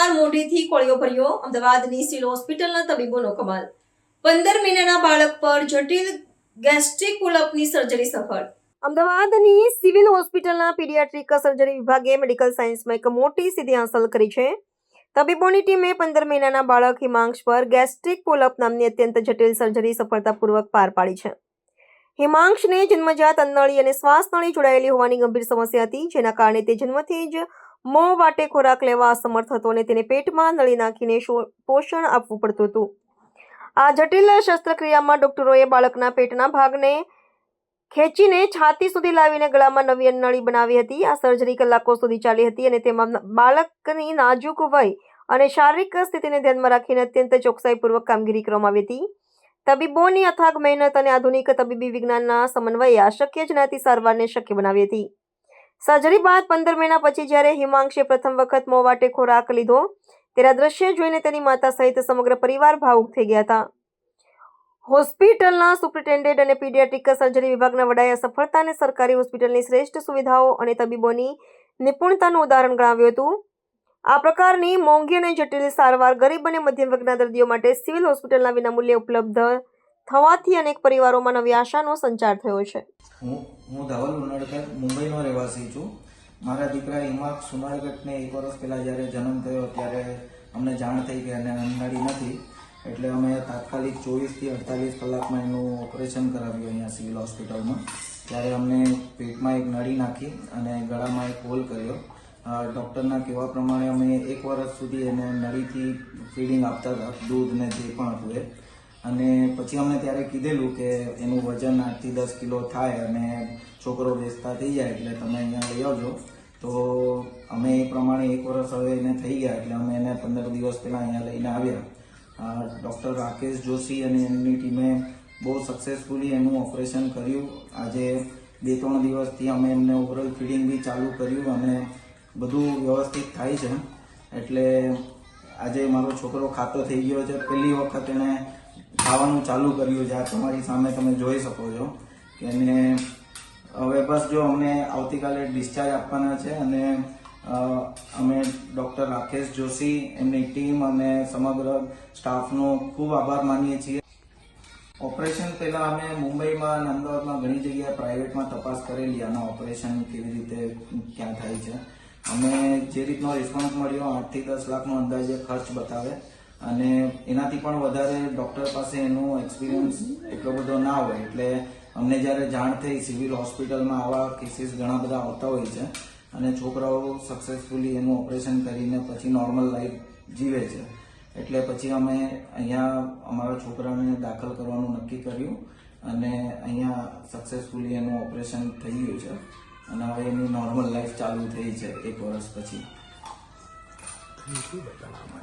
એકવાર મોઢેથી કોળિયો ભર્યો. અમદાવાદની સિવિલ હોસ્પિટલના તબીબોનો કમાલ. 15 મહિનાના બાળક પર જટિલ ગેસ્ટ્રિક પુલઅપની સર્જરી સફળ. અમદાવાદની સિવિલ હોસ્પિટલના પીડિયાટ્રિક સર્જરી વિભાગે મેડિકલ સાયન્સમાં એક મોટી સિદ્ધિ હાંસલ કરી છે. તબીબોની ટીમે 15 મહિનાના બાળક હિમાંશ પર ગેસ્ટ્રિક પુલઅપ નામની અત્યંત જટિલ સર્જરી સફળતાપૂર્વક પાર પાડી છે. હિમાંશને જન્મજાત અન્નનળી અને શ્વાસનળી જોડાયેલી હોવાની ગંભીર સમસ્યા હતી, જેના કારણે તે જન્મથી જ મોં વાટે ખોરાક લેવા અસમર્થ હતો અને તેને પેટમાં નળી નાખીને પોષણ આપવું પડતું હતું. આ જટિલ શસ્ત્રક્રિયામાં ડોક્ટરોએ બાળકના પેટના ભાગને ખેંચીને છાતી સુધી લાવીને ગળામાં નવી અન્નનળી બનાવી હતી. આ સર્જરી કલાકો સુધી ચાલી હતી અને તેમાં બાળકની નાજુક વય અને શારીરિક સ્થિતિને ધ્યાનમાં રાખીને અત્યંત ચોકસાઈપૂર્વક કામગીરી કરવામાં આવી હતી. તબીબોની અથાગ મહેનત અને આધુનિક તબીબી વિજ્ઞાનના સમન્વયે આ શક્ય જ નહોતી સારવારને શક્ય બનાવી હતી. સર્જરી બાદ 15 મહિના પછી જ્યારે હિમાંશે પ્રથમ વખત મોં વાટે ખોરાક લીધો, ત્યારે દ્રશ્ય જોઈને તેની માતા સહિત સમગ્ર પરિવાર ભાવુક થઈ ગયા હતા. હોસ્પિટલના સુપ્રિન્ટેન્ડન્ટ અને પીડિયાટ્રિક સર્જરી વિભાગના વડાએ સફળતાને સરકારી હોસ્પિટલની શ્રેષ્ઠ સુવિધાઓ અને તબીબોની નિપુણતાનું ઉદાહરણ ગણાવ્યું હતું. આ પ્રકારની મોંઘી અને જટિલ સારવાર ગરીબ અને મધ્યમ વર્ગના દર્દીઓ માટે સિવિલ હોસ્પિટલના વિનામૂલ્યે ઉપલબ્ધ થવાથી અનેક પરિવારોમાં નવી આશાનો સંચાર થયો છે. હું ધવલ ઉનડકર મુંબઈનો રહેવાસી છું. મારા દીકરા હિમાંશ ઉનડકરને 1 વર્ષ પહેલાં જ્યારે જન્મ થયો ત્યારે અમને જાણ થઈ કે એને અન્નનળી નથી, એટલે અમે તાત્કાલિક 24 થી 48 કલાકમાં એનું ઓપરેશન કરાવ્યું અહીંયા સિવિલ હોસ્પિટલમાં. ત્યારે અમને પેટમાં એક નળી નાખી અને ગળામાં એક હોલ કર્યો. ડૉક્ટરના કહેવા પ્રમાણે અમે 1 વર્ષ સુધી એને નળીથી ફીડિંગ આપતા હતા, દૂધ ને જે પણ હતું એ. અને પછી અમને ત્યારે કીધેલું કે એનું વજન 8 થી 10 કિલો થાય અને છોકરો બેસતા થઈ જાય એટલે તમે અહીંયા લઈ આવજો. તો અમે એ પ્રમાણે 1 વર્ષ હવે એને થઈ ગયા એટલે અમે એને 15 દિવસ પહેલાં અહીંયા લઈને આવ્યા. ડૉક્ટર રાકેશ જોશી અને એમની ટીમે બહુ સક્સેસફુલી એનું ઓપરેશન કર્યું. આજે 2-3 દિવસથી અમે એમને ઓવરઓલ ફીડિંગ બી ચાલુ કર્યું અને બધું વ્યવસ્થિત થાય છે. એટલે આજે મારો છોકરો ખાતો થઈ ગયો છે. પહેલી વખત એણે ખાવાનું ચાલુ કર્યું છે. આ તમારી સામે તમે જોઈ શકો છો કે એને હવે બસ જો અમને આવતીકાલે ડિસ્ચાર્જ આપવાના છે અને અમે ડૉક્ટર રાકેશ જોશી, એમની ટીમ અને સમગ્ર સ્ટાફનો ખૂબ આભાર માનીએ છીએ. ઓપરેશન પહેલાં અમે મુંબઈમાં અને અમદાવાદમાં ઘણી જગ્યાએ પ્રાઇવેટમાં તપાસ કરેલી આના ઓપરેશન કેવી રીતે ક્યાં થાય છે. અમે જે રીતનો રિસ્પોન્સ મળ્યો 8 થી 10 લાખનો અંદાજે ખર્ચ બતાવે અને એનાથી પણ વધારે ડૉક્ટર પાસે એનો એક્સપિરિયન્સ એટલો બધો ના હોય. એટલે અમને જ્યારે જાણ થઈ સિવિલ હોસ્પિટલમાં આવા કેસીસ ઘણા બધા આવતા હોય છે અને છોકરાઓ સક્સેસફુલી એનું ઓપરેશન કરીને પછી નોર્મલ લાઈફ જીવે છે. એટલે પછી અમે અહીંયા અમારા છોકરાને દાખલ કરવાનું નક્કી કર્યું અને અહીંયા સક્સેસફુલી એનું ઓપરેશન થઈ ગયું છે અને હવે એની નોર્મલ લાઈફ ચાલુ થઈ છે 1 વર્ષ પછી.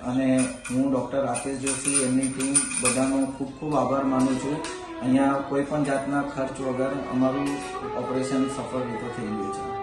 અને હું ડૉક્ટર રાકેશ જોશી, એમની ટીમ બધાનો ખૂબ ખૂબ આભાર માનું છું. અહીંયા કોઈ પણ જાતના ખર્ચ વગર અમારું ઓપરેશન સફળ રીતે થઈ ગયું છે.